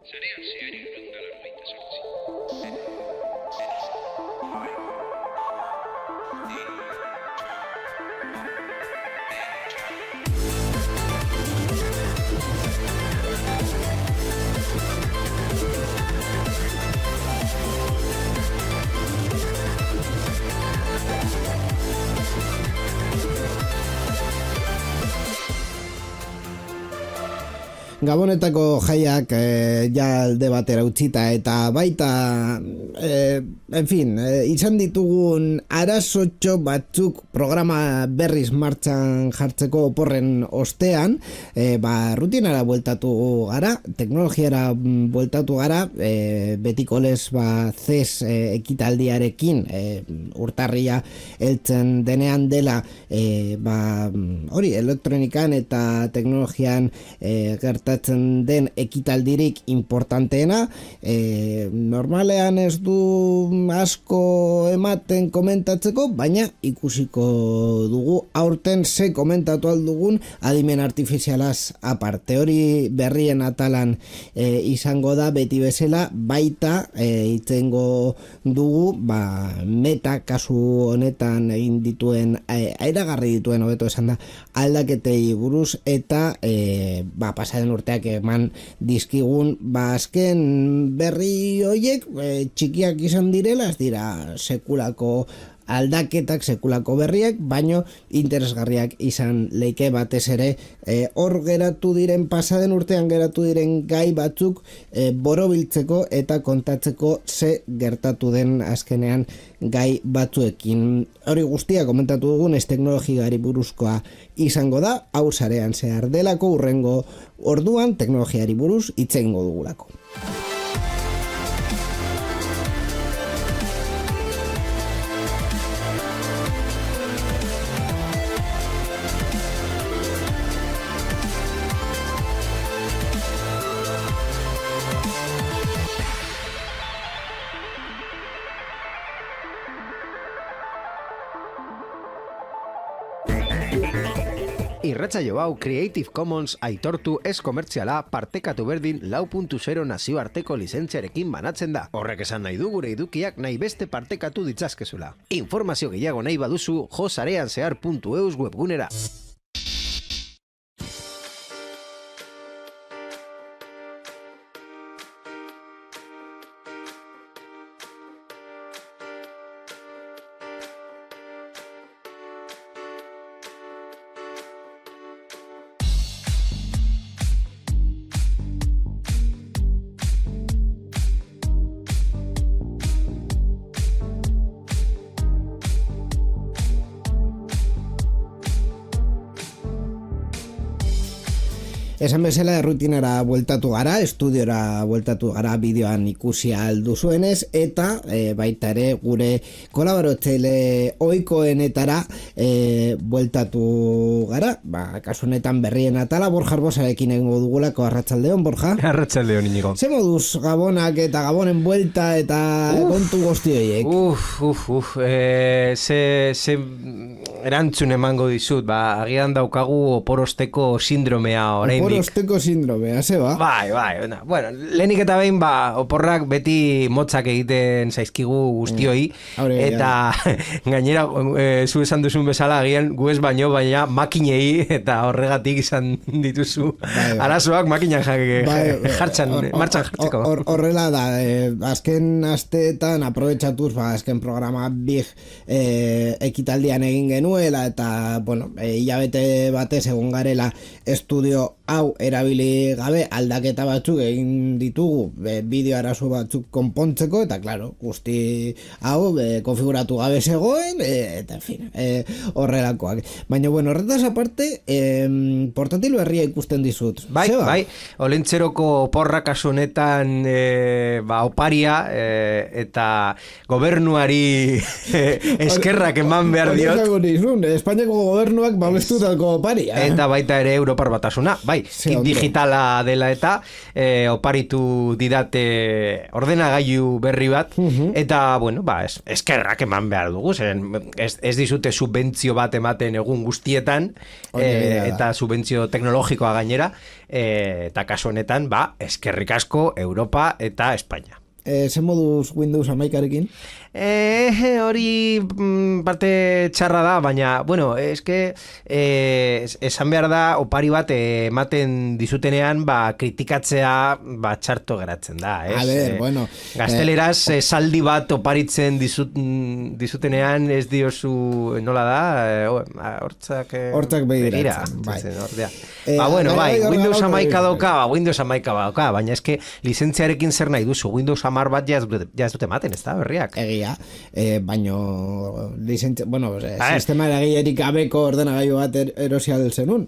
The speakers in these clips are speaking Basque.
Zarean zehari urrunda largoita sortzi. Gabonetako jaiak ja alde batera utzita eta baita izan ditugun arazotxo batzuk programa berriz martxan jartzeko oporren ostean, rutinara bueltatu gara, teknologiara bueltatu gara, betiko lez CES ekitaldiarekin urtarria heltzen denean dela, hori elektronikan eta teknologian gertatzen den ekitaldirik importanteena. Normalean ez du asko ematen komentatzeko, baina ikusiko dugu aurten ze komentatu aldugun adimen artifizialaz aparte. Hori berrien atalan izango da beti bezala, baita itzengo dugu Meta kasu honetan egin dituen airagarri dituen hobeto esan da aldaketei buruz eta pasaden urteak eman dizkigun azken berri hoiek txikiak izan direla, ez dira sekulako aldaketak, sekulako berriak, baino interesgarriak izan leike batez ere hor geratu diren, pasaden urtean geratu diren gai batzuk borobiltzeko eta kontatzeko ze gertatu den azkenean gai batzuekin. Hori guztia komentatu dugun teknologiari buruzkoa izango da, hau sarean zehar delako, urrengo orduan teknologiari buruz hitzengo dugulako. Irratsaio hau Creative Commons aitortu ez komertziala partekatu berdin 4.0 nazioarteko lizentziarekin banatzen da. Horrek esan nahi du gure edukiak nahi beste partekatu ditzazkezula. Informazio gehiago nahi baduzu josareanzehar.eus webgunera. Esan bezala rutinara bueltatu gara, estudiora bueltatu gara bideoan ikusi aldu zuenez, eta baita ere gure kolaboratzaile ohikoenetara bueltatu gara, kasu honetan berrien atala Borja Arbosarekin egingo dugulako. Arratsaldeon, Borja. Arratsaldeon, Inigo. Ze moduz Gabonak eta Gabonen buelta eta kontu guzti horiek? Ze erantzun emango dizut, agian daukagu oporosteko sindromea oraindik. Oporosteko sindromea, ze ba? Bai. Bueno, lehenik eta behin, oporrak beti motzak egiten zaizkigu guztioi, eta gainera, zu esan duzun bezala, agian gu ez baino, baina makinei eta horregatik izan dituzu arazoak makinan martxan jartzeko. Horrela da, azken asteetan aprobetxatuz, azken programa big ekitaldian egin genuela, eta, hilabete batez egon garela estudio hau erabili gabe aldaketa batzuk egin ditugu bideo arazo batzuk konpontzeko, eta claro, guzti hau konfiguratu gabe zegoen, eta en fin, horrelakoak. Baina, horretaz aparte, portatil berria ikusten dizut. Bai, olentzeroko porra kasu honetan oparia, eta gobernuari eskerrak eman behar diot. Espainiako gobernuak babestutako oparia. Eta baita ere Europar Batasuna, bai. Ze kit ondo. digitala dela eta oparitu didate ordenagailu berri bat, eta, bueno, eskerrak eman behar dugu, zeren ez dizute subentzio bat ematen egun guztietan, eta subentzio teknologikoa gainera, eta kasu honetan, eskerrik asko Europa eta Espainia. Zer moduz Windows 11arekin? Hori parte txarra da, baina, bueno, eske esan behar da, opari bat ematen dizutenean, kritikatzea txarto geratzen da, ez? A ver, bueno. Gazteleraz, saldi bat oparitzen dizutenean, ez diozu, nola da, hortzak begiratzen, bai. Bueno, Windows 11 dauka, baina eske lizentziarekin zer nahi duzu, Windows 10 bat ja ez dute ematen, ez da, berriak? Egia, baino sistema eragilerik gabeko ordenagailu bat erosial zenun.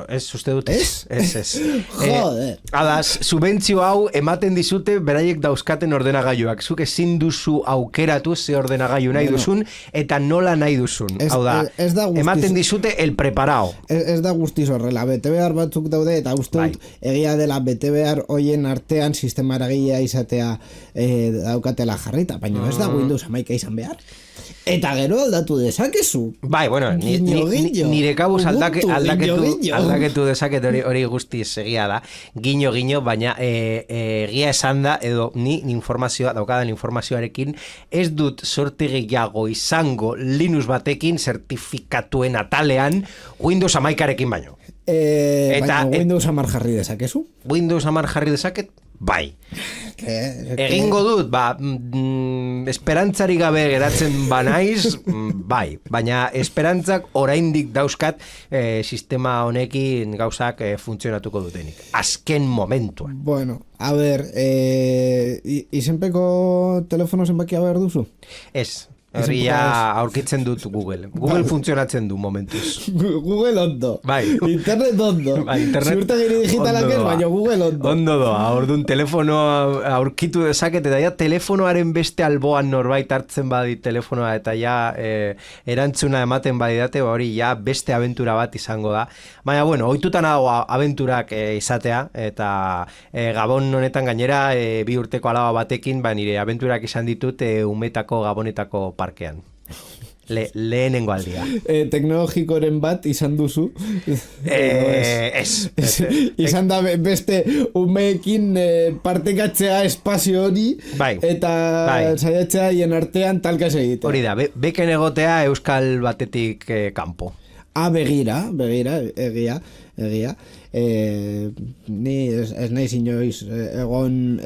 Ez uste dut, ez. Joder. Adaz, subentzio hau ematen dizute beraiek dauzkaten ordenagailuak. Zuk ezin duzu aukeratu ze ordenagailu nahi duzun eta nola nahi duzun. Hau da, ematen dizute el preparao. Ez da guztiz horrela, betebehar batzuk daude eta uste dut egia dela betebehar hoien artean sistema eragilea izatea daukatela jarrita, baina ez da Windows 11 izan behar. Eta gero aldatu dezakezu. Bueno, nire kabuz aldaketu dezaket hori guztiz egia da. Guiño, baina egia esan da, edo ni informazioa, daukadan informazioarekin, ez dut sorte gehiago izango Linux batekin zertifikatuen atalean Windows 11arekin baino. Baina Windows 10 jarri dezakezu? Windows 10 jarri dezaket? Bai. Egingo dut, esperantzari gabe geratzen banaiz, bai. Baina esperantzak oraindik dauzkat sistema honekin gauzak funtzionatuko dutenik. Azken momentuan. Bueno, a ver, izenpeko telefono zenbakia behar duzu? Ez. Hori ja aurkitzen dut Google. Google funtzionatzen du momentuz. Google ondo. Bai. Internet ondo. Ziurtagiri digitalak ez, baina Google ondo. Ondo doa. Orduan telefono aurkitu dezaket, eta ja telefonoaren beste alboan norbait hartzen badit telefonoa, eta ja erantzuna ematen badidate, hori ja beste abentura bat izango da. Baina, bueno, ohitutan hau abenturak izatea, eta Gabon honetan gainera 2 urteko alaba batekin, nire abenturak izan ditut umetako Gabonetako parkean. Lehenengo aldia. Teknologikoren bat izan duzu? Ez. Izan da beste umeekin partekatzea espazio hori, eta saiatzea hien artean talka egiten. Hori da, beken egotea euskal batetik kanpo. Begira, egia. Ni ez naiz inoiz egon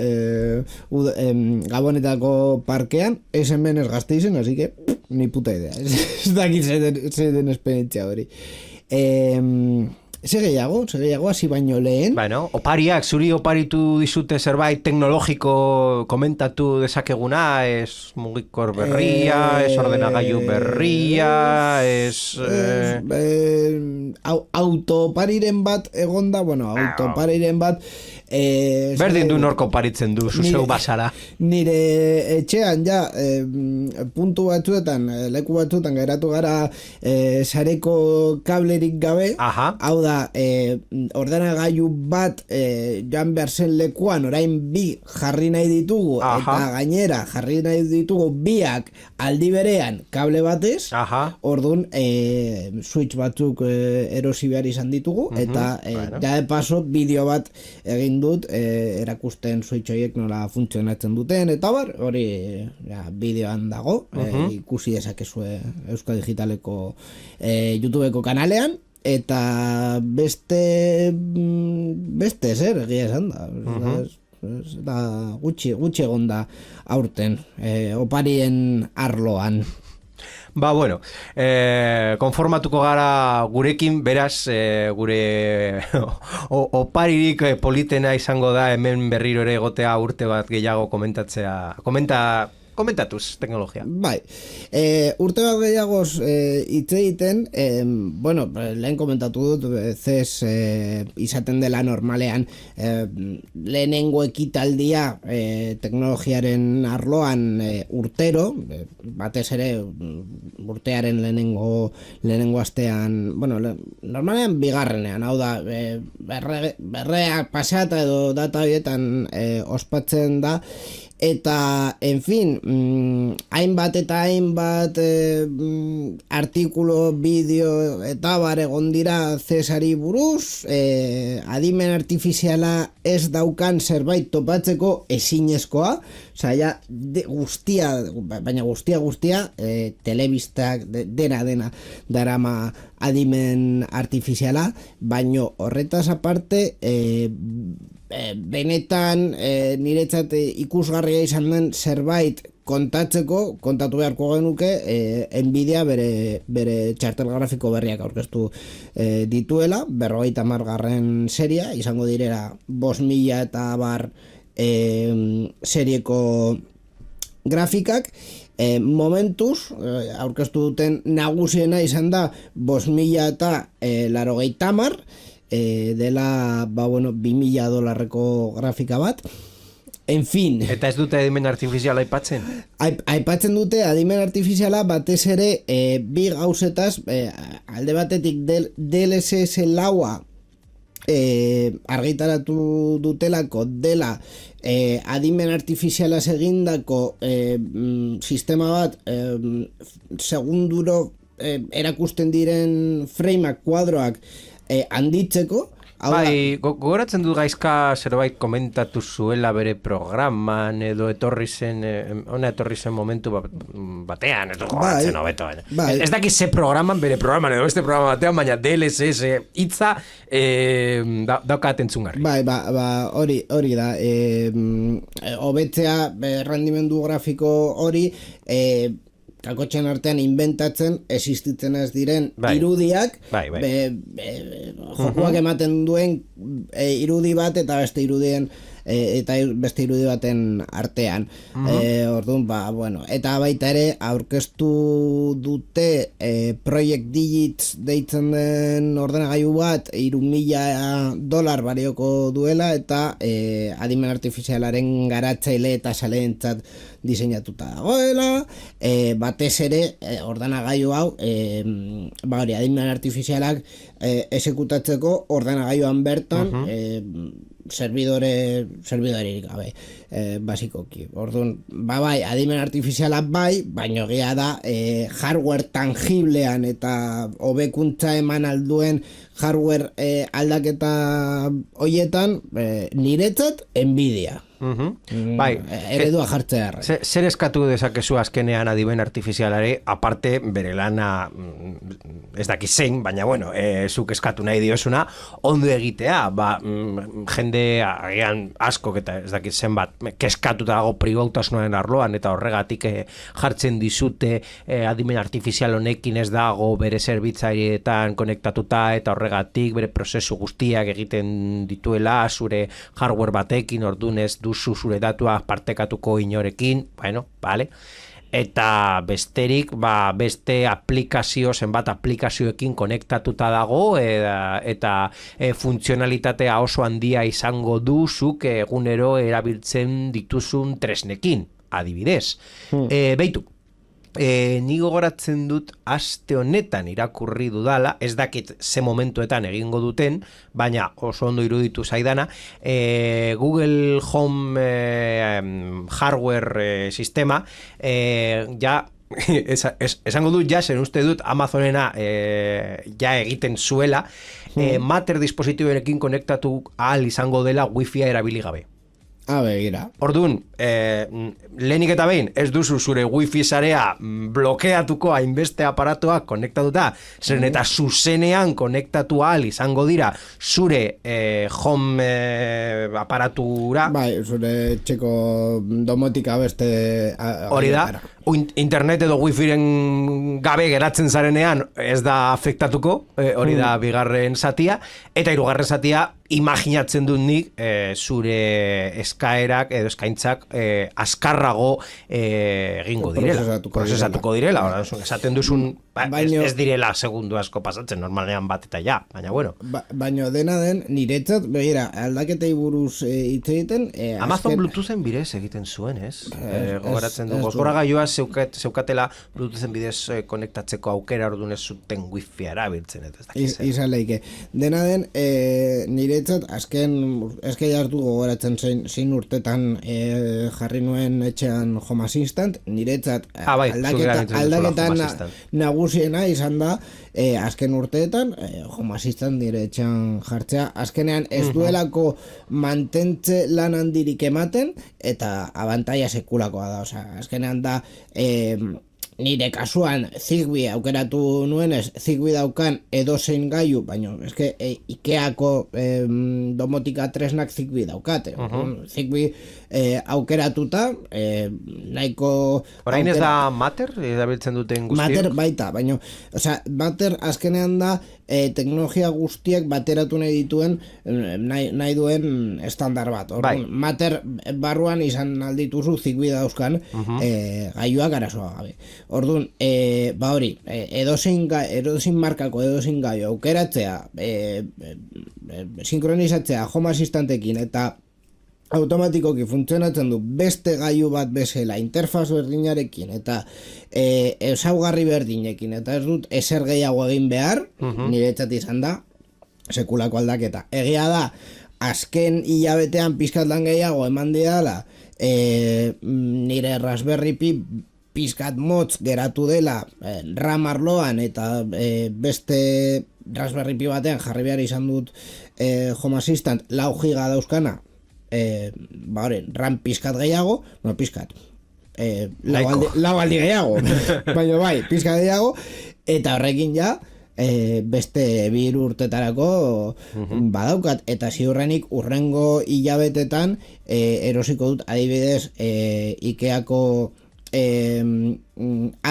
Gabonetako parkean, ez hemen ez Gasteizen, así que ni puta idea. Ez dakit zeden esperientzia hori. Ze gehiago, hasi baino lehen. Bueno, opariak, zuri oparitu dizute zerbait teknologiko komentatu dezakeguna, ez mugikor berria, ez ordenagailu berria, ez... Autopariren bat egonda, autopariren bat... Berdin du norko paritzen du, zuzeu basara. Nire etxean, puntu batzuetan, leku batzuetan geratu gara sareko kablerik gabe, hau da, ordenagailu bat joan behar zen lekuan, orain 2 jarri nahi ditugu, eta gainera jarri nahi ditugu 2 aldi berean kable batez, orduan switch batzuk erosi behar izan ditugu, eta ja de paso bideo bat egin dut erakusten switch horiek nola funtzionatzen duten, eta hori bideoan dago, ikusi dezakezue Euskal Digitaleko YouTubeko kanalean, eta beste zer egia esan da, gutxi egon da aurten oparien arloan. Bueno, konformatuko gara gurekin, beraz, gure oparirik politena izango da hemen berriro ere egotea urte bat gehiago komenta komentatuz teknologia. Bai, urte bat gehiagoz hitz egiten, bueno, lehen komentatu dut, CES izaten dela normalean lehenengo ekitaldia teknologiaren arloan urtero, batez ere urtearen lehenengo astean, bueno, normalean bigarrenean, hau da, berrea pasata edo data horietan ospatzen da, eta, en fin, hainbat eta hainbat artikulo, bideo eta bar egon dira CESari buruz, adimen artifiziala ez daukan zerbait topatzeko ezinezkoa, osea, baina guztia, telebistak, dena darama adimen artifiziala, baino horretaz aparte, benetan niretzat ikusgarria izan den zerbait kontatu beharko genuke, Nvidia bere txartel grafiko berriak aurkeztu dituela, 50. seria, izango direla 5.000 eta bar serieko grafikak, momentuz aurkeztu duten nagusiena izan da 5.000 eta 80 dela, $2.000 grafika bat. En fin. Eta ez dute adimen artifiziala aipatzen? Aipatzen dute adimen artifiziala batez ere bi gauzetaz, alde batetik DLSS laua argitaratu dutelako dela adimen artifiziala egindako sistema bat segunduro erakusten diren frameak, kuadroak handitzeko. Bai, gogoratzen dut Gaizka zerbait komentatu zuela bere programan edo etorri zen momentu batean, ez gogoratzen hobeto. Ez dakit ze programan, bere programan edo beste programa batean, baina DLSS hitza daukat entzungarri. Bai, hori da. Hobetzea rendimendu grafiko hori kakotxen artean inventatzen existitzen ez diren irudiak, jokuak ematen duen irudi bat eta beste irudi baten artean. Orduan, eta baita ere aurkeztu dute Project Digits deitzen den ordenagailu bat $3.000 balioko duela, eta adimen artifizialaren garatzaile eta saleentzat diseinatuta dagoela, batez ere ordenagailu hau adimen artifizialak exekutatzeko ordenagailuan bertan servidoririk gabe, basikoki. Orduan, adimen artifiziala baino egia da hardware tangiblean eta hobekuntza eman alduen hardware aldaketa hoietan niretzat Nvidia. Eredua jartzea. Zer eskatu dezakezu azkenean adimen artifizialare, aparte bere lana ez daki zein, baina zuk eskatu nahi diosuna, ondo egitea, jende agian askok eta ez daki zenbat keskatuta dago pribautasunaren arloan, eta horregatik jartzen dizute adimen artifizial honekin ez dago bere zerbitzarietan konektatuta, eta horregatik bere prozesu guztiak egiten dituela zure hardware batekin, orduan ez duzu zure datuak partekatuko inorekin, vale. Eta besterik, beste zenbat aplikazioekin konektatuta dago, eta funtzionalitatea oso handia izango duzuk egunero erabiltzen dituzun tresnekin, adibidez. Beitu, ni gogoratzen dut aste honetan irakurri dudala, ez dakit ze momentuetan egingo duten, baina oso ondo iruditu zaidana, Google Home hardware sistema esango dut zen uste dut Amazonena egiten zuela, Matter dispositiboekin konektatu ahal izango dela Wi-Fi erabili gabe. Begira. Orduan, lehenik eta behin, ez duzu zure wifi sarea blokeatuko hainbeste aparatuak konektatuta, zeren eta zuzenean konektatu ahal izango dira zure home aparatura. Zure txeko domotika beste... Hori da, internet edo wifiren gabe geratzen zarenean ez da afektatuko, hori da bigarren zatia, eta hirugarren zatia imaginatzen dut nik zure eskaerak edo eskaintzak azkarrago egingo direla. Prozesatuko direla. Esaten duzun ez direla segundu asko pasatzen, normalean bat eta ja, baina bueno. Baina dena den, niretzat, begira, aldaketei buruz hitz egiten... Amazon Bluetoothen bidez egiten zuen, ez? Gogoratzen du, gozkoragailua zeukatela Bluetoothen bidez konektatzeko aukera orduan ez zuten wifi erabiltzen, ez dakiz. Izan leike. Dena den, niretzat, azken jartu gogoratzen zein urtetan jarri nuen etxean Home Assistant, niretzat aldaketan nagusiena izan da azken urteetan Home Assistant nire etxean jartzea, azkenean ez duelako mantentze lan handirik ematen eta abantaia sekulakoa da, osea, azkenean da nire kasuan Zigbee aukeratu nuenez, Zigbee daukan edozein gailu, baina eske Ikeako domotika tresnak Zigbee daukate. Zigbee aukeratuta nahiko... Orain ez da Matter, erabiltzen duten guztiok? Matter baita, baina Matter azkenean da teknologia guztiak bateratu nahi dituen nahi duen estandar bat. Matter barruan izan aldituzu Zigbee dauzkan gailuak arazoa gabe. Orduan, hori, edozein markako edozein gailu aukeratzea, sinkronizatzea Home Assistantekin eta automatikoki funtzionatzen du beste gailu bat bezala interfaz berdinarekin eta ezaugarri berdinekin eta ez dut ezer gehiago egin behar, niretzat izan da sekulako aldaketa. Egia da, azken hilabetean pizkat lan gehiago eman didala nire Raspberry Pi pizkat motz geratu dela RAM arloan eta beste Raspberry Pi batean jarri behar izan dut Home Assistant 4 giga dauzkana RAM pizkat gehiago, no pizkat lau aldi gehiago baina bai, pizkat gehiago eta horrekin ja beste 2 urtetarako badaukat eta ziurrenik urrengo hilabetetan erosiko dut adibidez Ikeako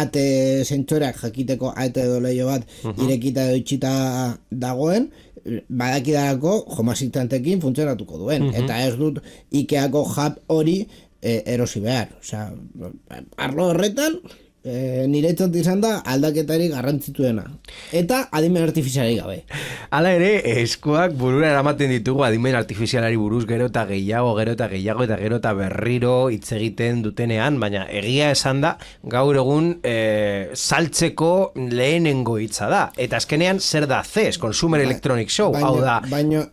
ate zentsoreak jakiteko ate edo leio bat irekita edo itxita dagoen badakidarako Home Assistantekin funtzionatuko duen eta ez dut Ikeako hub hori erosi behar, osea, arlo horretan niretzat izan da aldaketarik garrantzituena eta adimen artifizialari gabe. Hala ere, eskuak burura eramaten ditugu adimen artifizialari buruz gero eta gehiago eta gero eta berriro hitz egiten dutenean, baina egia esan da gaur egun saltzeko lehenengo hitza da eta azkenean zer da CES, Consumer Electronic Show, hau da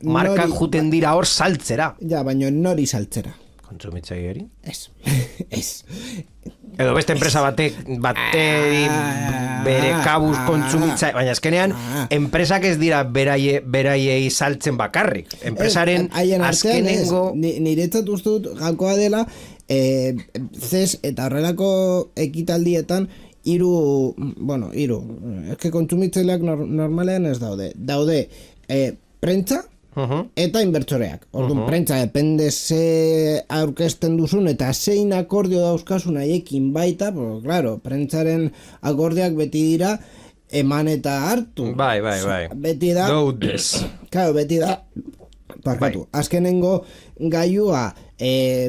markak juten dira hor saltzera. Ja, baina nori saltzera? Kontsumitzaileari? Ez. Edo beste enpresa bateri bere kabuz kontsumitza, baina azkenean enpresak ez dira beraiei saltzen bakarrik. Enpresaren azkenengo... Niretzat uste dut gakoa dela CES eta horrelako ekitaldietan hiru, eske kontsumitzaileak normalean ez daude prentza eta inbertsoreak. Orduan, prentza depende ze aurkezten duzun eta zein akordio dauzkasun haiekin baita, claro, prentzaren akordioak beti dira eman eta hartu. Bai. Beti da... Claro, beti da... Parkatu. Azkenengo gailua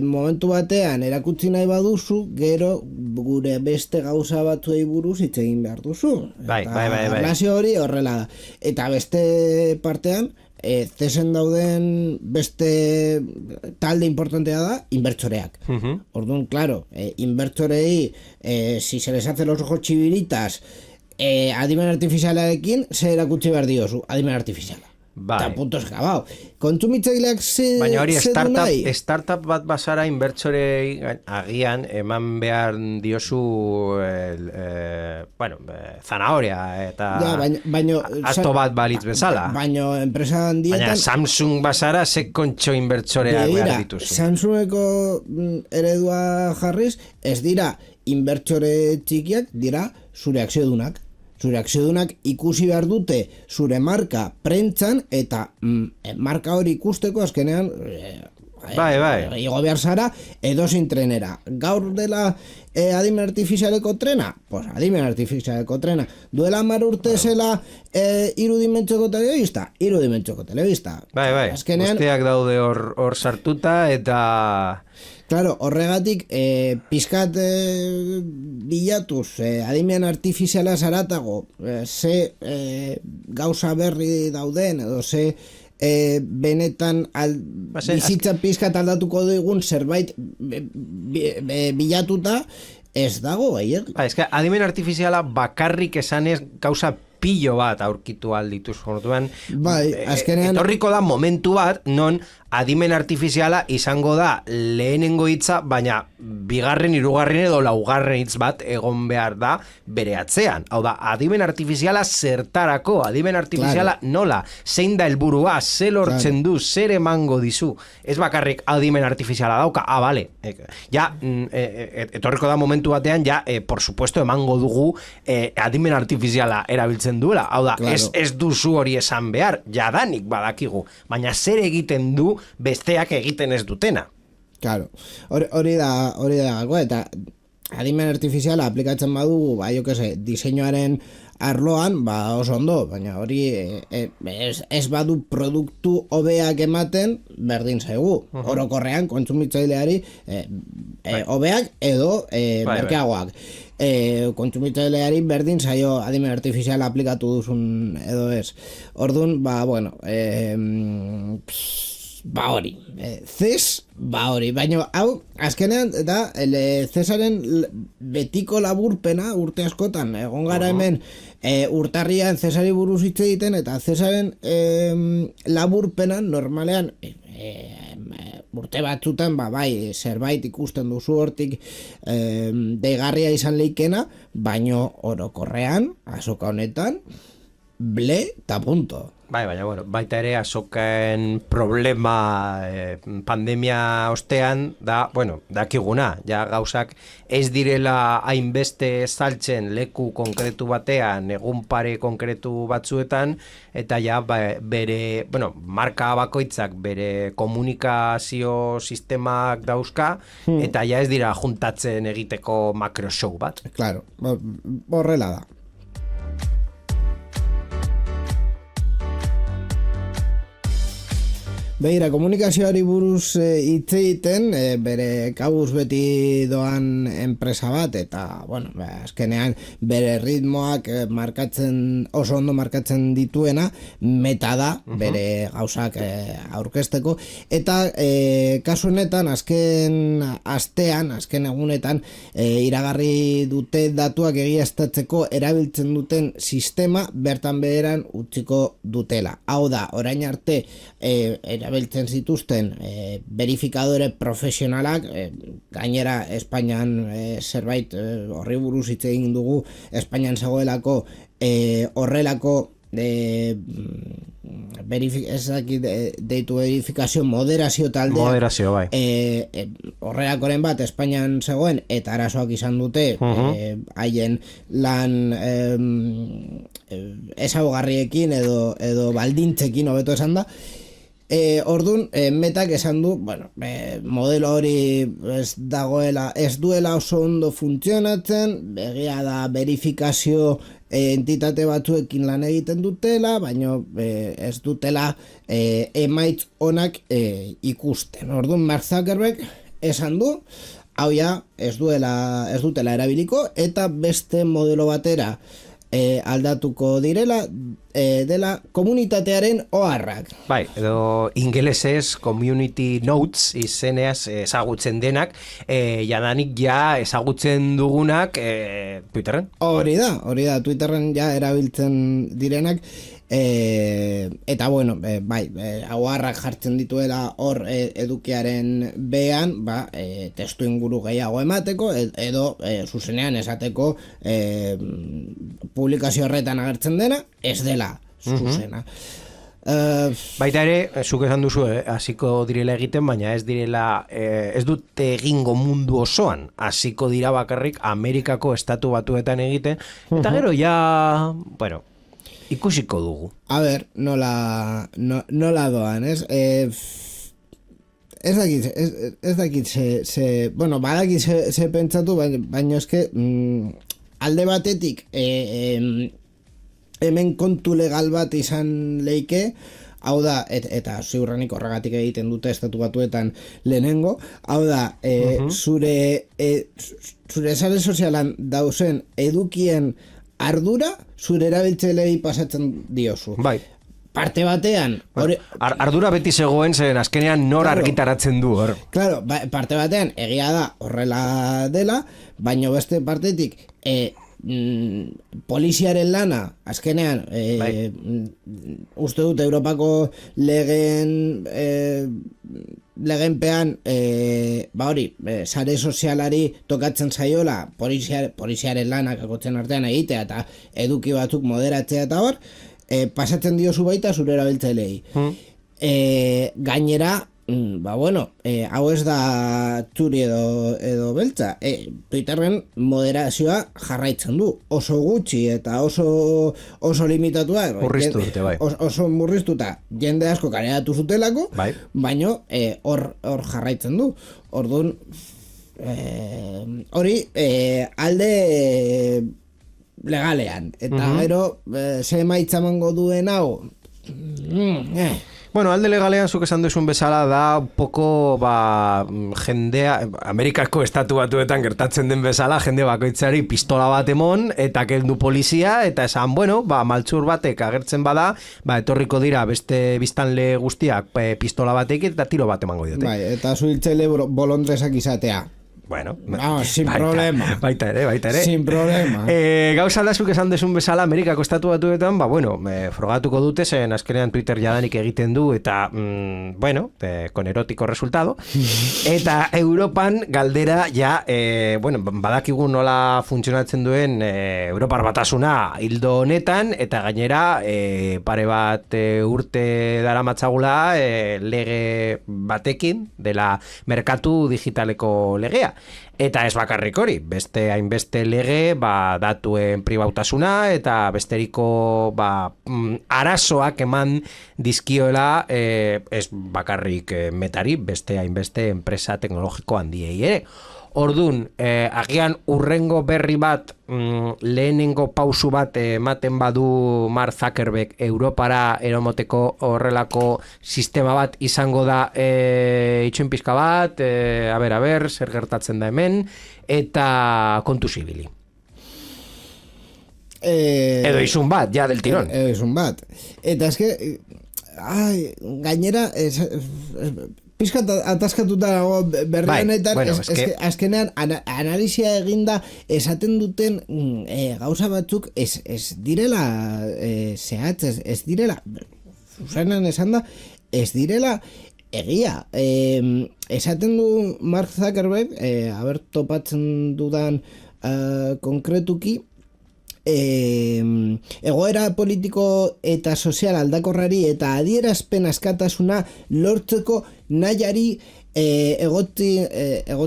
momentu batean erakutsi nahi baduzu, gero gure beste gauza batzuei buruz hitz egin behar duzu. Bai. Relazio hori horrela da. Eta beste partean, CESen dauden beste talde importantea da inbertsoreak. Orduan, claro, inbertsorei si se les hace los ojos chiviritas adimen artifizialarekin ze erakutsi behar diozu, adimen artifiziala. Eta puntos acabado. Kontsumitzaileak baina hori startup bat basara inbertsorei agian eman behar diozu zanahoria eta asto bat balitz bezala. Baina enpresa handietan... Baina Samsung basara ze kontxo inbertsoreak behar dituzu. Samsungeko eredua jarriz, ez dira inbertsore txikiak, dira zure akziodunak. Zure akziodunak ikusi behar dute zure marka prentzan eta marka hori ikusteko azkenean Bai. Igo behar zara, edozein trenera. Gaur dela adimen artifizialeko trena? Pues adimen artifizialeko trena. Duela 10 urte zela irudimentxoko telebista? Irudimentxoko telebista. Bai. Azkenean, guztiak daude hor sartuta eta... Claro, horregatik pizkat bilatuz adimen artifiziala zaratago ze gauza berri dauden edo ze benetan bizitza pizkat aldatuko dugun zerbait bilatuta ez dago gehiago. Eske adimen artifiziala bakarrik esanez gauza pillo bat aurkitu aldituz orduan. Bai, azkenean etorriko da momentu bat non adimen artifiziala izango da lehenengo hitza, baina bigarren, hirugarren edo laugarren hitz bat egon behar da bere atzean. Hau da, adimen artifiziala zertarako, adimen artifiziala nola, zein da helburua, ze lortzen du, zer emango dizu. Ez bakarrik adimen artifiziala dauka, bale. Ja, etorriko da momentu batean, ja, por supuesto, emango dugu adimen artifiziala erabiltzen duela. Hau da, ez duzu hori esan behar, jadanik badakigu, baina zer egiten du besteak egiten ez dutena. Claro, hori da gakoa, eta adimen artifiziala aplikatzen badugu, jo que se, diseinuaren arloan, oso ondo, baina hori ez badu produktu hobeak ematen, berdin zaigu. Orokorrean, kontsumitzaileari hobeak edo merkeagoak. Kontsumitzaileari berdin zaio adimen artifiziala aplikatu duzun edo ez. Orduan, hori, hori, baina hau, azkenean, eta Cesaren betiko laburpena urte askotan, egon gara hemen urtarrian Cesari buruz hitz egiten, eta Cesaren laburpena normalean urte batzutan, bai, zerbait ikusten duzu hortik deigarria izan leikena, baino orokorrean, azoka honetan, ble eta punto. Bai, baina, baita ere azokaen problema pandemia ostean da, dakiguna, ja gauzak ez direla hainbeste saltzen leku konkretu batean, egun pare konkretu batzuetan, eta ja bere, marka bakoitzak bere komunikazio sistemak dauzka, eta ja ez dira juntatzen egiteko makro show bat. Claro, horrela da. Begira, komunikazioari buruz hitz egiten, bere kabuz beti doan enpresa bat, eta, azkenean bere ritmoak oso ondo markatzen dituena, meta da, bere gauzak aurkezteko, eta kasu honetan, azken astean, azken egunetan, iragarri dute datuak egiaztatzeko erabiltzen duten sistema bertan beheran utziko dutela. Hau da, orain arte, erabiltzen zituzten verifikadore profesionalak, gainera Espainian zerbait horri buruz hitz egin dugu, Espainian zegoelako horrelako deitu verifikazio moderazio taldea. Moderazio, bai. Horrelakoren bat Espainian zegoen eta arazoak izan dute haien lan ezaugarriekin edo baldintzekin hobeto esan da. Orduan, metak esan du, modelo hori ez duela oso ondo funtzionatzen, begia da verifikazio entitate batzuekin lan egiten dutela, baina ez dutela emaitz onak ikusten. Orduan, Mark Zuckerberg esan du, hau ja ez dutela erabiliko, eta beste modelo batera aldatuko direla dela komunitatearen oharrak. Bai, edo ingelesez community notes izeneaz ezagutzen denak, jadanik ja ezagutzen dugunak Twitterren. Hori da, Twitterren ja erabiltzen direnak, eta bai, oharrak jartzen dituela hor edukiaren behan, testu inguru gehiago emateko, edo zuzenean esateko publikazio horretan agertzen dena, ez dela zuzena. Baita ere, zuk esan duzu, hasiko direla egiten, baina ez direla, ez dute egingo mundu osoan, hasiko dira bakarrik Amerikako estatu batuetan egiten, eta gero ja, ikusiko dugu. A ber, nola doan, ez? ez dakit bueno, badakit ze pentsatu, baina eske alde batetik hemen kontu legal bat izan leike, hau da, eta ziurrenik horregatik egiten dute estatu batuetan lehenengo, hau da, zure sare sozialan dauzen edukien ardura zure erabiltzailei pasatzen diozu. Bai. Parte batean... Ardura beti zegoen, zen azkenean nor argitaratzen du hor. Claro, parte batean egia da horrela dela, baina beste partetik poliziaren lana, azkenean uste dut Europako legenpean sare sozialari tokatzen zaiola poliziaren lanak akotzen artean egitea eta eduki batzuk moderatzea eta hor, pasatzen diozu baita zure erabiltzailei. Gainera, hau ez da txuri edo beltza. Twitterren moderazioa jarraitzen du. Oso gutxi eta oso limitatua. Murriztu dute, bai. Oso murriztuta. Jende asko kareatu zutelako, baina hor jarraitzen du. Orduan, hori alde... legalean, eta gero ze emaitza emango duen hau Bueno, alde legalean zuk esan duzun bezala da poko jendea Amerikako estatu batuetan gertatzen den bezala jende bakoitzari pistola bat emon eta kendu polizia eta esan, maltzur batek agertzen bada, etorriko dira beste biztanle guztiak pistola batek eta tiro bat emango diote. Bai, eta zuhiltzaile bolondresak izatea. Bueno, sin problema. Baita ere. Sin problema. Gauza da zuk esan desun bezala Amerikako estatu batuetan, frogatuko dute zen azkenean Twitter jadanik egiten du eta, con erotiko resultado. Eta Europan galdera badakigu nola funtzionatzen duen Europar batasuna hildo honetan eta gainera pare bat urte daramatzagula lege batekin dela merkatu digitaleko legea. Eta ez bakarrik hori, beste hainbeste lege, datuen pribautasuna eta besteriko arazoak eman dizkioela ez bakarrik metari, beste hainbeste enpresa teknologiko handiei ere. Ordun, agian urrengo berri bat, lehenengo pausu bat ematen badu Mark Zuckerberg Europara eromoteko horrelako sistema bat izango da itxoin pizka bat, zer gertatzen da hemen, eta kontu zibili. Edo izun bat, ja del tirón. Edo izun bat. Eta eske, gainera, pizkat ataskatuta dago berri honetan, azkenean analizia eginda esaten duten gauza batzuk ez direla zehatz, ez direla zuzenean esan da, ez direla egia. Esaten du Mark Zuckerberg, topatzen dudan konkretuki, egoera politiko eta sozial aldakorrari eta adierazpen askatasuna lortzeko nahiari egotzi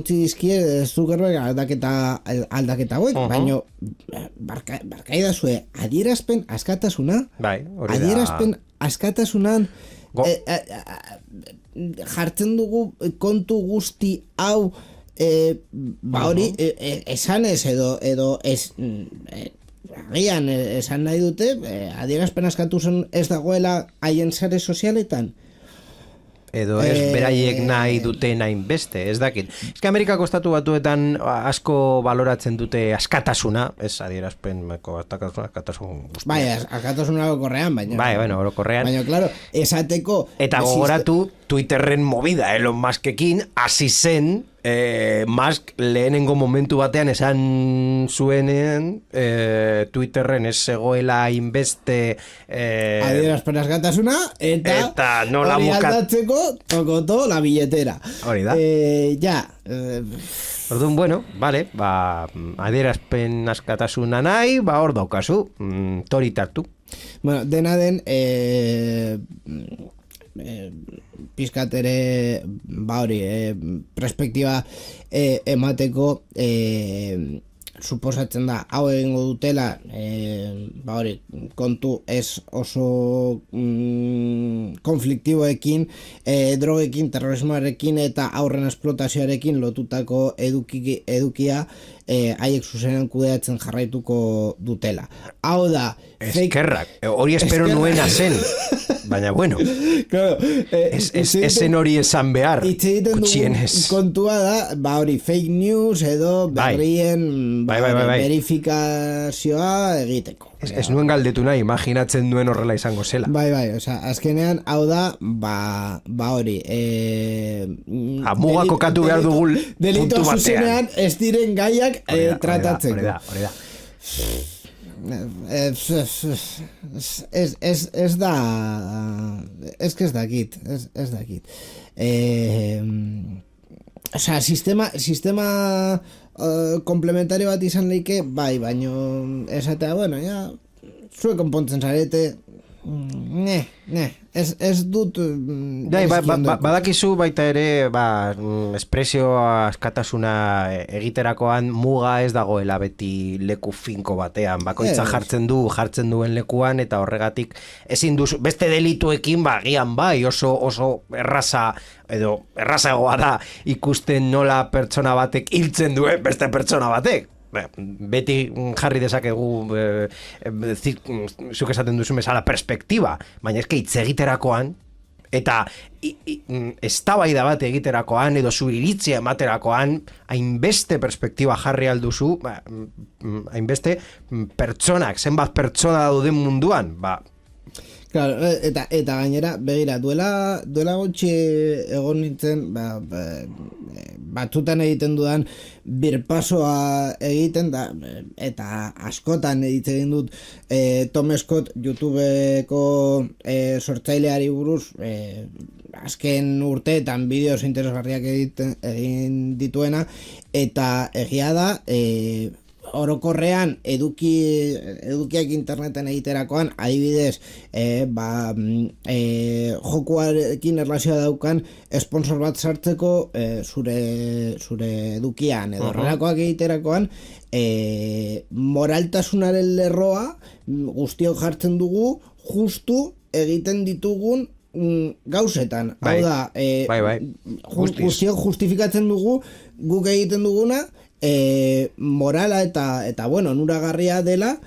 dizkie Zuckerberg aldaketa hauek, baina barkaidazue adierazpen askatasuna, adierazpen askatasunan jartzen dugu kontu guzti hau hori esanez edo ez agian esan nahi dute adierazpen askatasunan ez dagoela haien sare sozialetan edo ez beraiek nahi duten hainbeste, ez dakit. Ez que Amerikako estatu batuetan asko baloratzen dute askatasuna, ez adierazpen askatasun guztia. Bai, askatasuna orokorrean, baina. Bai, orokorrean. Baina, claro, esateko... Eta gogoratu Twitterren movida Elon Muskekin hasi zen Musk lehenengo momentu batean esan zuenean Twitterren ez zegoela inbeste adierazpen askatasuna eta nola hori aldatzeko tokoto la billetera. Hori da. Orduan, adierazpen askatasuna nahi, hor daukazu, tori tartu. Bueno, dena den pizkat ere perspektiba emateko suposatzen da hau egingo dutela hori kontu ez oso konfliktiboekin, drogekin, terrorismoarekin eta aurren esplotazioarekin lotutako edukia haiek zuzenean kudeatzen jarraituko dutela. Hau da eskerrak, hori espero nuena zen, baina bueno, claro, esen hori esan behar, gutxienez. Kontua da, hori fake news edo berrien verifikazioa egiteko. Ez nuen galdetu nahi, imaginatzen duen horrela izango zela. Bai, azkenean, hau da, hori, muga kokatu behar dugu delito puntu batean. Zuzenean ez diren gaiak tratatzeko. Hori da. Ez dakit. Sistema komplementario bat izan leike, bai, baino esatea, bueno, ja, zuek konpontzen zarete, ez dut badakizu baita ere espresio askatasuna egiterakoan muga ez dagoela beti leku finko batean, bakoitza jartzen duen lekuan, eta horregatik ezin duzu, beste delituekin gian bai, oso erraza edo errazagoa da ikusten nola pertsona batek hiltzen duen beste pertsona batek. Beti jarri dezakegu zuk esaten duzu bezala perspektiba, baina eske hitz egiterakoan eta eztabaida bat egiterakoan edo zu iritzia ematerakoan hainbeste perspektiba jarri alduzu, hainbeste pertsonak, zenbat pertsona dauden munduan, Claro, eta gainera, begira, duela gutxi egon nintzen, batzutan egiten dudan birpasoa egiten da, eta askotan egiten dut Tom Scott YouTubeko sortzaileari buruz azken urteetan bideos interesgarriak egin dituena, eta egia da orokorrean edukiak interneten egiterakoan, adibidez, jokuarekin erlazioa daukan sponsor bat sartzeko zure edukian, edo horrelakoak egiterakoan, moraltasunaren lerroa guztiok jartzen dugu, justu egiten ditugun gauzetan. Hau da, guztiok justifikatzen dugu guk egiten duguna, morala eta bueno, onuragarria dela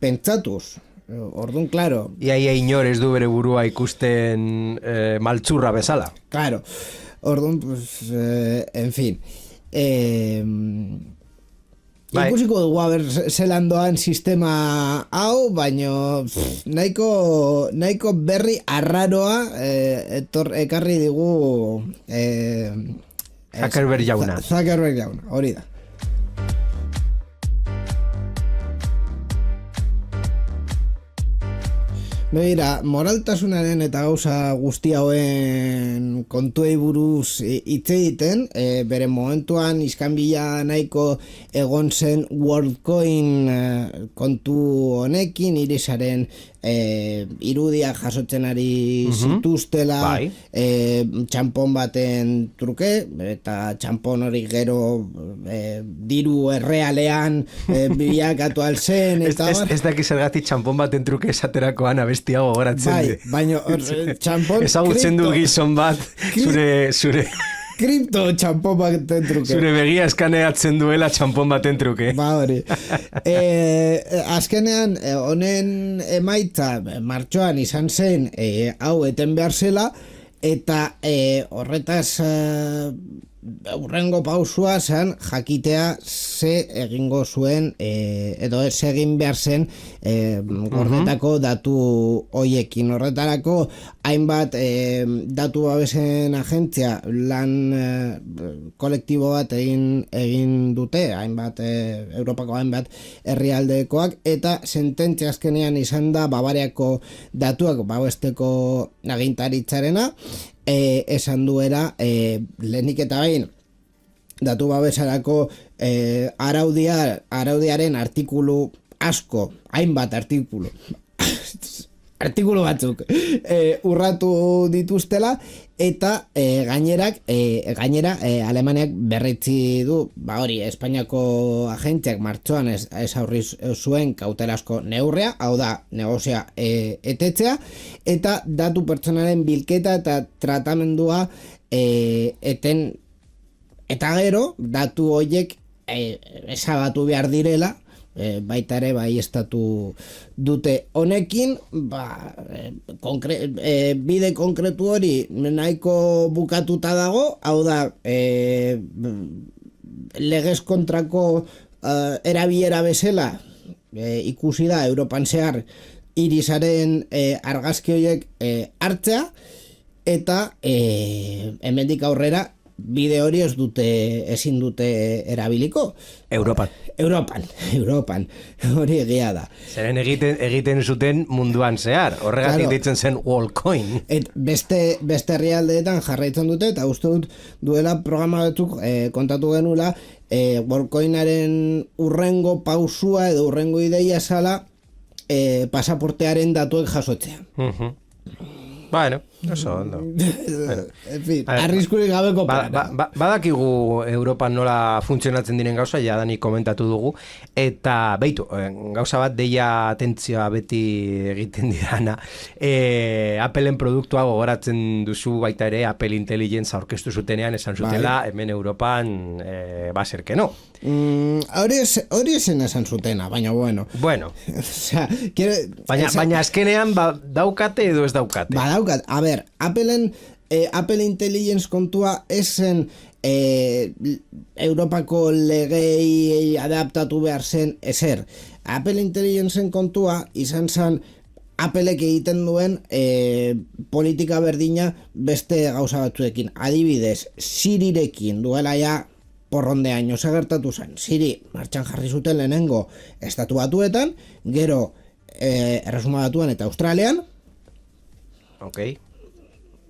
pentsatuz. Orduan, claro. Iaia inor ez du bere burua ikusten maltzurra bezala. Claro. Orduan, pues, en fin. Ikusiko dugu haber zelan doan sistema hau, baino nahiko berri arraroa ekarri digu Zuckerberg jauna, hori da. Begira, moraltasunaren eta gauza guzti hauen kontuei buruz hitz egiten, bere momentuan iskanbila nahiko egon zen WorldCoin kontu honekin, irisaren irudiak jasotzen ari zituztela, txampon baten truke, eta txampon hori gero diru errealean bilakatu alzen, eta ez daki zergatik txampon baten truke esaterakoan abestiago goratzen. Baina txampon ezagutzen du gizon bat zure kripto txampon baten truke. Zure begia eskaneatzen duela txampon baten truke. Hori. Azkenean, honen emaitza martxoan izan zen hau eten behar zela, eta horretaz urrengo pausua zen jakitea ze egingo zuen edo ze egin behar zen gordetako datu hoiekin. Horretarako hainbat datu babesen agentzia lan kolektibo bat egin dute, hainbat Europako hainbat herrialdekoak, eta sententzia azkenean izan da Bavariako datuak babesteko agintaritzarena, esan duera lehenik eta behin datu babesarako araudiaren artikulu asko, hainbat artikulu artikulu batzuk urratu dituztela, eta gainera Alemaniak berretzi du, hori, Espainiako agentziak martxoan ez aurri zuen kautelazko neurrea, hau da, negozia etetzea, eta datu pertsonalen bilketa eta tratamendua eten, eta gero, datu horiek ezabatu behar direla, baita ere bai estatu dute honekin, bide konkretu hori nahiko bukatuta dago, hau da legez kontrako erabilera bezala ikusi da Europan zehar irisaren argazki horiek hartzea, eta hemendik aurrera bide hori ezin dute erabiliko. Europan, hori egia da. Zeren egiten zuten munduan zehar, horregatik deitzen zen Wallcoin. Beste herrialdeetan jarraitzen dute, eta uste dut duela programa batzuk kontatu genula, Wallcoinaren urrengo pausua edo urrengo ideia zala pasaportearen datuek jasotzea. Bueno, oso ondo. En fin, arriskurik gabeko badakigu Europan nola funtzionatzen diren gauza, ja dani komentatu dugu, eta beitu, gauza bat deia atentzioa beti egiten didana, Appleen produktua gogoratzen duzu baita ere, Apple Intelligence aurkeztu zutenean, esan zutela, hemen Europan baserke no. Hori esen esan zutena, baina bueno. O sea, baina azkenean daukate edo ez daukate? Daukat, a ber, Apple Intelligence kontua esen Europako legei adaptatu behar zen ezer. Apple Intelligenceen kontua izan zen Applek egiten duen politika berdina beste gauza batzuekin. Adibidez, Sirirekin duela ja porrondeaino gertatu zen. Siri martxan jarri zuten lehenengo estatu batuetan, gero Erresuma Batuan eta Australian.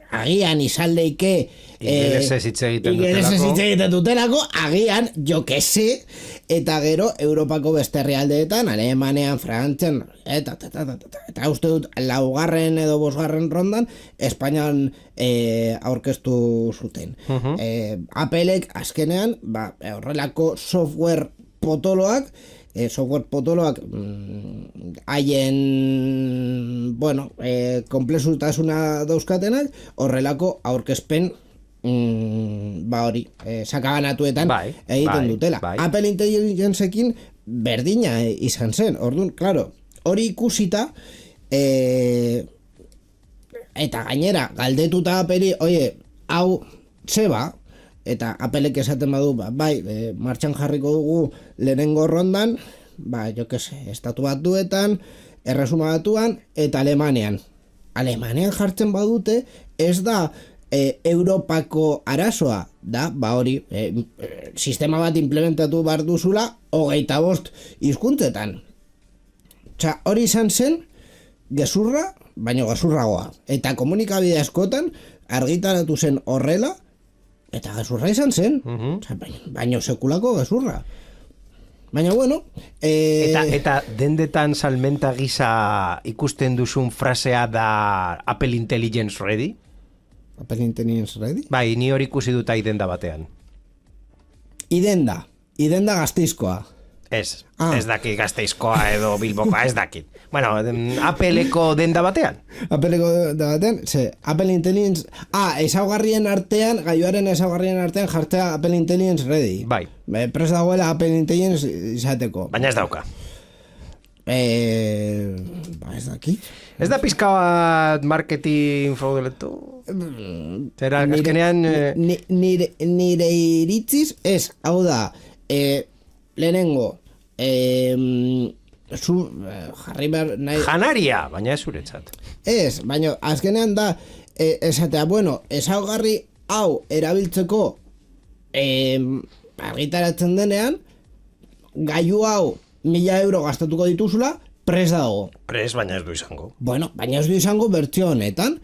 Agian izan leike ingelesez hitz egiten dutelako, agian jo que se, eta gero Europako beste herrialdeetan, Alemanean, Frantzian, eta uste dut laugarren edo bosgarren rondan Espainian aurkeztu zuten. Applek azkenean horrelako software potoloak haien komplexutasuna dauzkatenak horrelako aurkezpen hori sakabanatuetan egiten dutela. Apple Intelligenceekin berdina izan zen. Orduan, claro, hori ikusita eta gainera galdetuta Appleri, oie, hau zeba, eta Applek esaten badu, martxan jarriko dugu lehenengo rondan, jo que se, estatu batuetan, Erresuma Batuan, eta Alemanian. Alemanian jartzen badute, ez da Europako arazoa, da, hori, sistema bat implementatu behar duzula, 25 hizkuntzetan. Osea, hori izan zen, gezurra, baino gezurragoa. Eta komunikabide askotan, argitaratu zen horrela, eta gezurra izan zen, baino sekulako gezurra. Baina bueno... Eta dendetan salmenta gisa ikusten duzun frasea da Apple Intelligence Ready? Apple Intelligence Ready? Bai, ni hori ikusi dut idenda batean. Idenda Gasteizkoa. Ez dakit Gasteizkoa edo Bilbokoa, ez dakit. Bueno, Appleko denda batean? Appleko denda batean, Apple Intelligence... ezaugarrien artean, gaiuaren ezaugarrien artean jartzea Apple Intelligence Ready. Bai. Prest dagoela Apple Intelligence izateko. Baina ez dauka. Ez dakit. Ez da pizka bat marketing fraudulentu? Zera, azkenean... Nire iritziz ez, hau da... lehenengo jarri behar nahi... Janaria, baina ez zuretzat. Ez, baina azkenean da esatea, ezaugarri hau erabiltzeko argitaratzen denean, gailu hau 1.000 euro gastatuko dituzula, prest dago. Prest, baina ez du izango. Baina ez du izango bertsio honetan.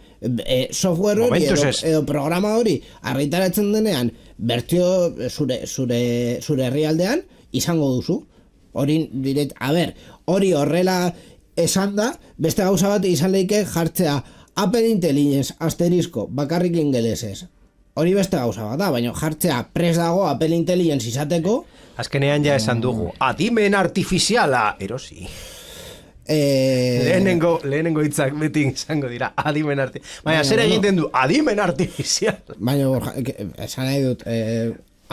Software hori edo programa hori argitaratzen denean, bertsio zure herrialdean, izango duzu. Hori horrela esan da, beste gauza bat izan leike jartzea Apple Intelligence asterisko bakarrik ingelesez. Hori beste gauza bat da, baina jartzea pres dago Apple Intelligence izateko. Azkenean ja esan dugu, adimen artifiziala, erosi. Lehenengo hitzak beti izango dira, adimen artifiziala. Baina, zer egiten du, adimen artifiziala. Baina, esan nahi dut,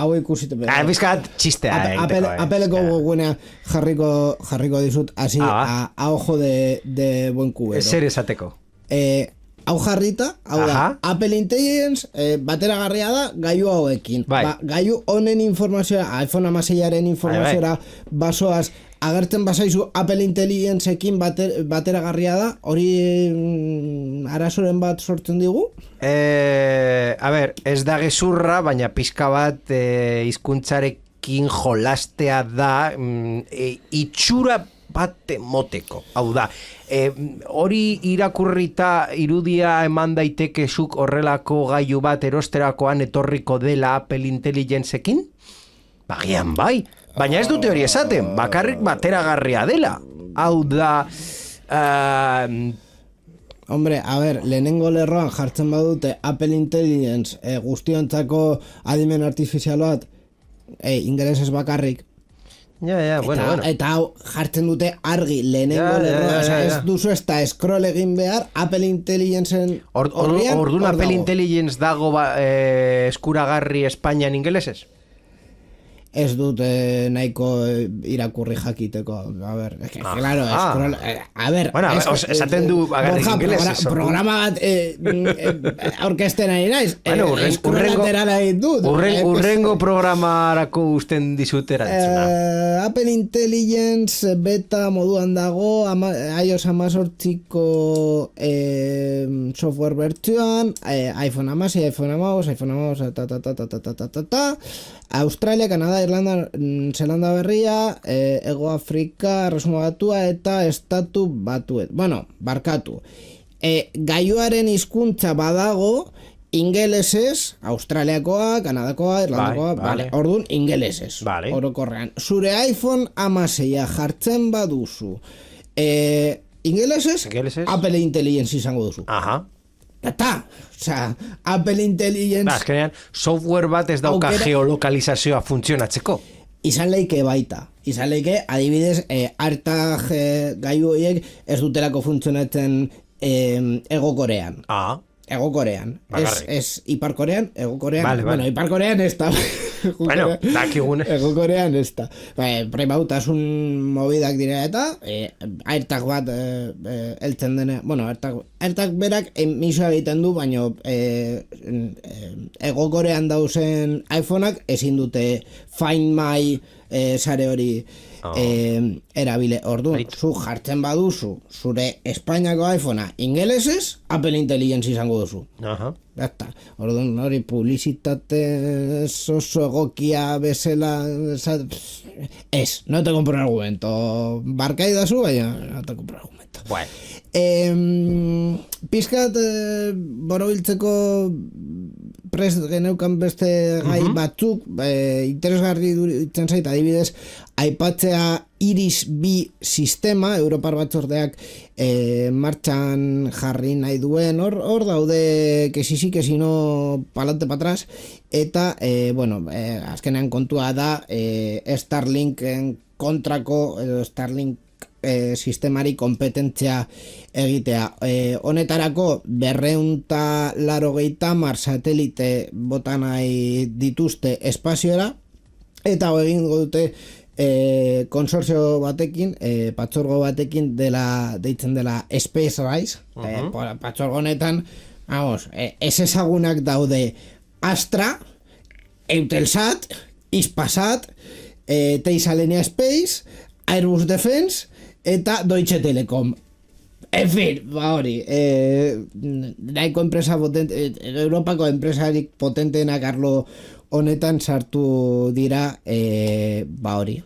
hau ikusit... Bizkat txistea egiteko. Apeleko gogunea jarriko dizut, así, a ojo de buen cubero. Zer esateko. Hau jarrita, hau da, Apple Intelligence bateragarria da gailu hauekin. Gailu honen informazioa, iPhone 16aren informazioa basoaz, agertzen bazaizu Apple Intelligenceekin bateragarria da, hori arazoren bat sortzen digu? A ber, ez da gezurra, baina pixka bat hizkuntzarekin jolastea da, itxura bat moteko. Hau da, hori irakurrita irudia eman daitekezuk horrelako gailu bat erosterakoan etorriko dela Apple Intelligenceekin? Bagian bai, baina ez dute hori esaten, bakarrik bateragarria dela. Hau da... Hombre, a ber, lehenengo lerroan jartzen badute Apple Intelligence guztiontzako adimen artifizial bat ingelesez bakarrik. Bueno. Eta hau jartzen dute argi lehenengo lerroa, ez duzu ez da scroll egin behar Apple Intelligenceen horrian. Orduan Apple Intelligence dago eskuragarri Espainian ingelesez? Ez dut nahiko irakurri jakiteko. A ber, claro, scroll... A ber... Bueno, esaten du bagarrik ingelesez. Programa bat orkesten ari naiz. Urrengo programarako usten dizut erantzuna. Apple Intelligence beta moduan dago, iOS 18ko software bertsioan, iPhone 16, iPhone 15, Australia, Kanada, Irlanda, Zelanda Berria, Ego Afrika, Erresuma Batua eta Estatu Batuet. Bueno, barkatu. Gailuaren hizkuntza badago ingelesez, Australiakoa, Kanadakoa, Irlandakoa, vale. Orduan ingelesez. Vale. Orokorrean. Zure iPhone 16 jartzen baduzu. Ingelesez, Apple Intelligence izango duzu. Aha. Eta, Apple Intelligence... Azkenean, software bat ez dauka geolokalizazioa funtzionatzeko. Izan leike baita. Izan leike, adibidez, AirTag gailu horiek ez dutelako funtzionatzen Ego Korean. Ego Korean. Ez Ipar Korean, Ego Korean. Vale. Bueno, Ipar Korean ez da. Bueno, dakigune. Ego Korean ez da. Premautasun mobidak dira eta AirTag bat eltzen dene. Bueno, AirTag berak emisua egiten du, baina Ego Korean dauzen iPhoneak ezin dute Find My sare hori erabile. Orduan, zu jartzen baduzu zure Espainiako iPhonea ingelesez, Apple Intelligence izango duzu. Orduan, hori publizitate oso egokia bezala no te compro el argumento. Barkai dazu, baina no te compro el argumento. Bueno. Pizkat borobiltzeko prest geneukan beste gai batzuk interesgarri duritzen zait, adibidez aipatzea Iris B sistema Europar Batzordeak martxan jarri nahi duen, hor daude que si no palante pa atrás, eta azkenean kontua da Starlinken kontrako Starlink sistemari kompetentzia egitea. Honetarako 280 satelite bota nahi dituzte espazioera, eta egingo dute konsortzio batekin, patxorgo batekin deitzen dela Space Rise. Patxorgo honetan, ez ezagunak daude Astra, Eutelsat, Hispasat, Teisalenia Space, Airbus Defense eta Deutsche Telekom. En fin, hori, nahiko enpresa potente, Europako enpresarik potenteenak arlo honetan sartu dira, hori,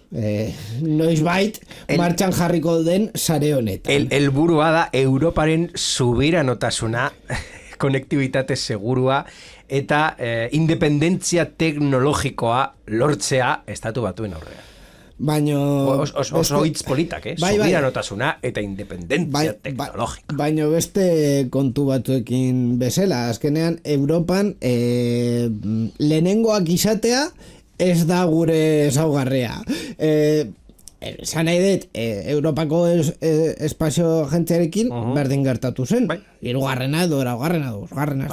noizbait martxan jarriko den sare honetan. Helburua da Europaren subiranotasuna, konektibitate segurua eta independentzia teknologikoa lortzea estatu batuen aurrean. Baino... Oso hitz politak, subiranotasuna eta independentzia teknologika. Baino beste kontu batzuekin bezala, azkenean Europan lehenengoak izatea ez da gure ezaugarria. Esan nahi dut, Europako espazio agentziarekin berdin gertatu zen. Hirugarrena edo laugarrena edo bosgarrena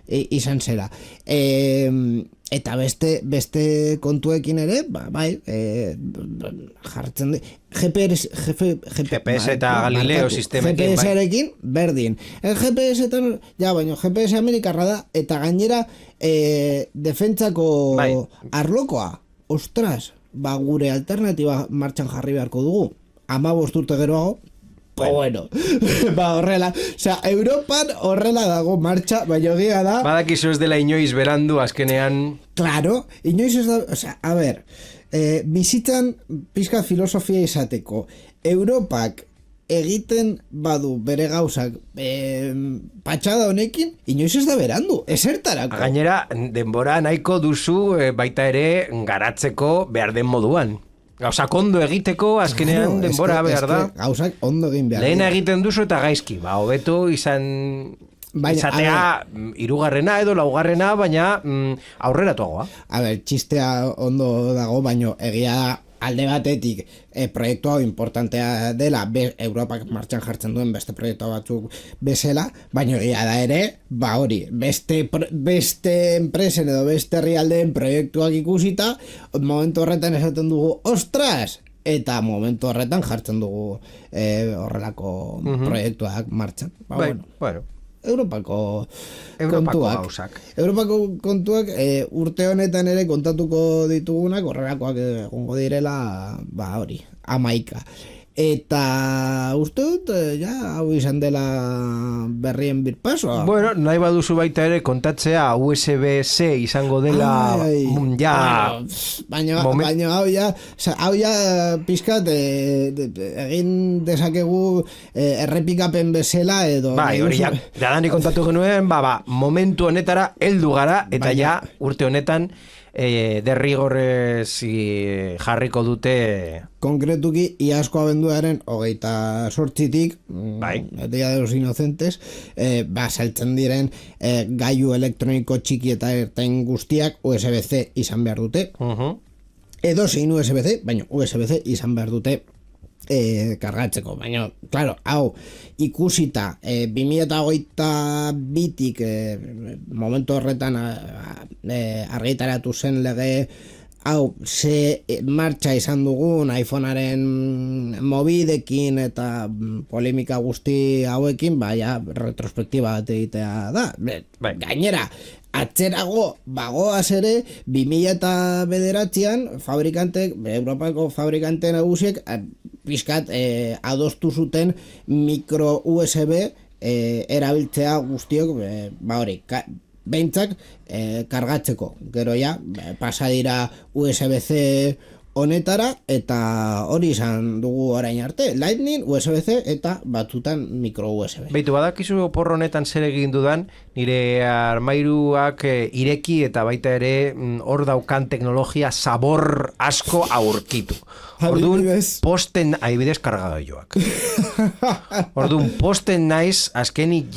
izan zera. Eta beste kontuekin ere, jartzen GPS eta Galileo sistemekin. GPS-arekin berdin. GPS-etan, baina GPS amerikarra da, eta gainera defentsako arlokoa. Ostras, gure alternatiba martxan jarri beharko dugu. 15 urte geroago, bueno, horrela, Europan horrela dago martxa, baina egia da... Badakizu ez dela inoiz berandu azkenean... Claro, inoiz ez da... a ber, bizitzan pizka filosofia izateko, Europak egiten badu bere gauzak patxada honekin, inoiz ez da berandu, esertarako. Gainera, denbora nahiko duzu baita ere garatzeko behar den moduan. Gauzak ondo egiteko, azkenean denbora behar da. Gauzak ondo egin behar. Lehena egiten duzu eta gaizki. Hobeto izatea hirugarrena edo laugarrena, baina aurreratuagoa. A ber, txistea ondo dago, baina egia da alde batetik proiektu hau importantea dela Europak martxan jartzen duen beste proiektu batzuk bezala, baina egia da ere, hori, beste enpresen edo beste herrialdeen proiektuak ikusita, momentu horretan esaten dugu, ostras! Eta momentu horretan jartzen dugu horrelako proiektuak martxan. Bueno. Europako kontuak urte honetan ere kontatuko ditugunak horrelakoak egongo direla hori, 11. Eta uste dut, hau izan dela berrien birpasoa. Bueno, nahi baduzu baita ere kontatzea USB-C izango dela baina hau ja pizkat egin dezakegu errepikapen bezala edo... Hori jadani kontatu genuen, momentu honetara heldu gara, eta urte honetan derrigorrez jarriko dute konkretuki iazko abenduaren 28-tik Dia de los Inocentes saltzen diren gailu elektroniko txiki eta ertain guztiak USB-C izan behar dute edo zein USB-C, baina USB-C izan behar dute kargatzeko, baina, claro, hau ikusita 2022tik momentu horretan argitaratu zen lege hau ze martxa izan dugun iPhonearen mobidekin eta polemika guzti hauekin, retrospektiba bat egitea da. Gainera, atzerago bagoaz ere 2009an Europako fabrikante nagusiek pizkat adostu zuten micro USB erabiltzea guztiok hori behintzak kargatzeko. Gero pasa dira USB-C honetara eta hori izan dugu orain arte. Lightning, USB-C eta batzutan micro USB. Beitu, badakizu oporro honetan zer egin dudan, nire armairuak ireki eta baita ere hor daukan teknologia sabor asko aurkitu. Orduan, posten aibidez kargagailuak. Orduan, posten naiz azkenik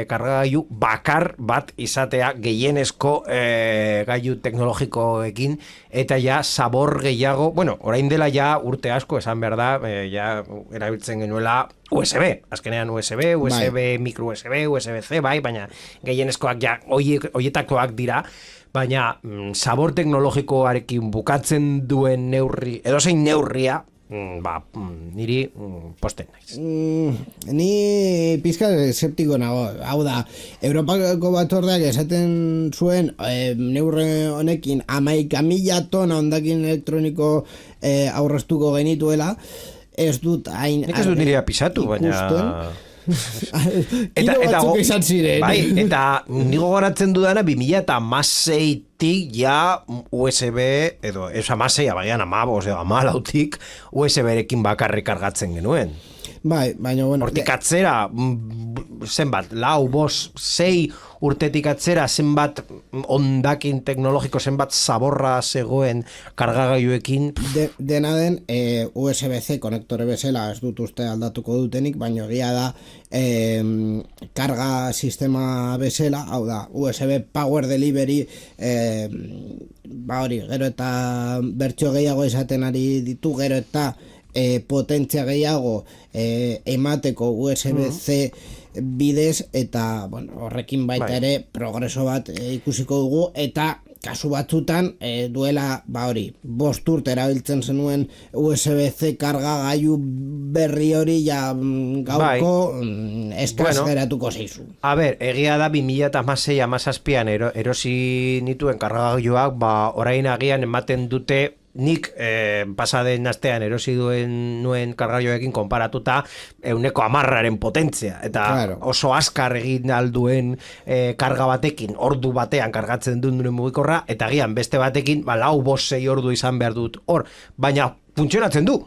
kargagailu bakar bat izatea gehienezko gailu teknologikoekin eta sabor gehiago, bueno, orain dela urte asko esan behar da, erabiltzen genuela USB, azkenean USB, micro USB, USB-C, baina gehienezkoak hoietakoak dira, baina sabor teknologikoarekin bukatzen duen neurri, edozein neurria, niri posten naiz. Ni pizka eseptiko nago, hau da, Europako batzordeak esaten zuen neurre honekin 11.000 tona hondakin elektroniko aurreztuko genituela, ez dut hain... Nik ez dut nire apisatu, baina... Kilo batzuk izan ziren. Eta nigo goratzen dudana 2016tik USB edo ez amasei, baina amabos edo amalautik USB-rekin bakarrik kargatzen genuen. Bai, baina bueno, Hortik atzera, zenbat, 4, 5, 6 urtetik atzera, zenbat ondakin teknologiko, zenbat zaborra zegoen kargagailuekin. Dena den, USB-C konektore bezala ez dut uste aldatuko dutenik, baina egia da karga sistema bezala, hau da, USB Power Delivery, hori, gero eta bertxo gehiago esaten ari ditu, gero eta potentzia gehiago emateko USB-C bidez, eta bueno, horrekin baita ere progreso bat ikusiko dugu, eta kasu batzutan duela hori 5 urte erabiltzen zenuen USB-C kargagailu berri hori ja gauko eskaz geratuko zeizu. A ber, egia da 2016-17an erosi nituen kargagailuak, orain agian ematen dute nik pasaden astean erosi nuen kargailuekin konparatuta 110aren potentzia, eta oso azkar egin alduen karga batekin, ordu batean kargatzen duen mugikorra, eta agian beste batekin 4-5 ordu izan behar dut hor, baina funtzionatzen du.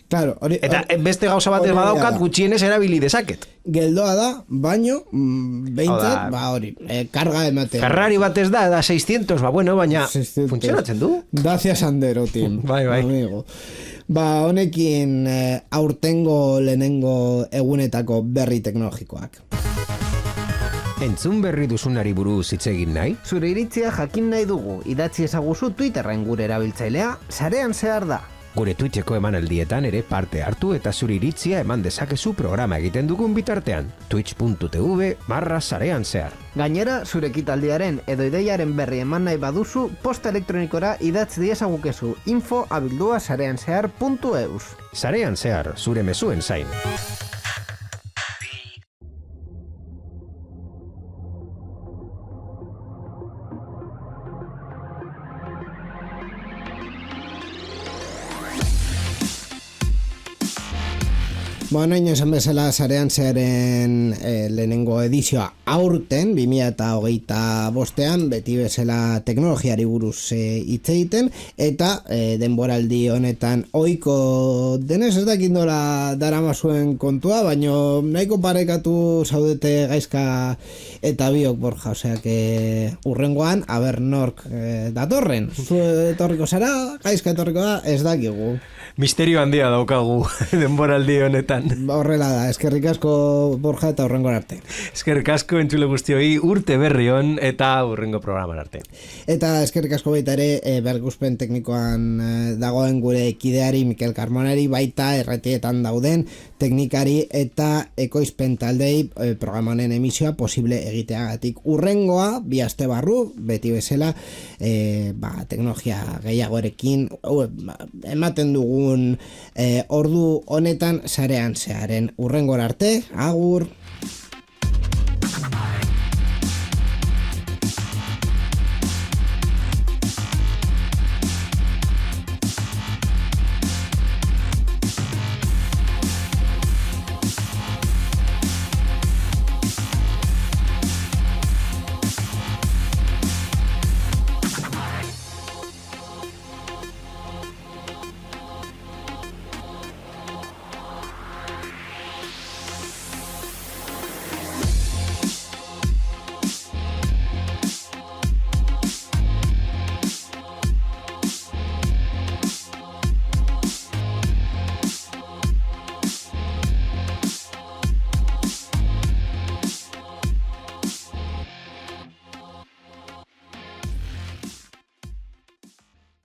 Claro, eta beste gauza batez badaukat gutxienez erabili dezaket. Geldoa da, baino, behintzat, hori, karga ematen. Ferrari bat ez da 600, baina 600. Funtzionatzen du. Gracias, Andero, Tim. Bai. Amigo. Honekin aurtengo lehenengo egunetako berri teknologikoak. Entzun berri duzunari buruz hitz egin nahi? Zure iritzia jakin nahi dugu, idatzi ezaguzu Twitterren gure erabiltzailea, sarean zehar da. Gure Twitcheko emanaldietan ere parte hartu eta zure iritzia eman dezakezu programa egiten dugun bitartean. twitch.tv/sarean zehar. Gainera, zure ekitaldiaren edo ideiaren berri eman nahi baduzu, posta elektronikora idatz diezagukezu info@sareanzehar.eus. Sarean zehar, zure mezuen zain. Nahin esan bezala Sarean Zearen lehenengo edizioa aurten, 2025an, beti bezala teknologiari buruz hitz egiten, eta denboraldi honetan ohiko denez ez dakit nola daramazuen kontua, baino nahiko parekatu zaudete Gaizka eta biok, Borja, oseak urrengoan, aber nork datorren. Zu etorriko zara, Gaizka etorriko da, ez dakigu. Misterio handia daukagu denboraldi honetan. Horrela da, eskerrik asko Borja eta urrengo arte. Eskerrik asko entzule guztioi, urte berri hon eta urrengo programan arte. Eta eskerrik asko baita ere berguzpen teknikoan dagoen gure kideari Mikel Carmonari, baita erretietan dauden teknikari eta ekoizpen taldei programanen emisioa posible egiteagatik. Urrengoa, bi aste barru, beti bezala teknologia gehiagorekin ematen dugun ordu honetan Sarean Zearen. Urrengora arte, agur!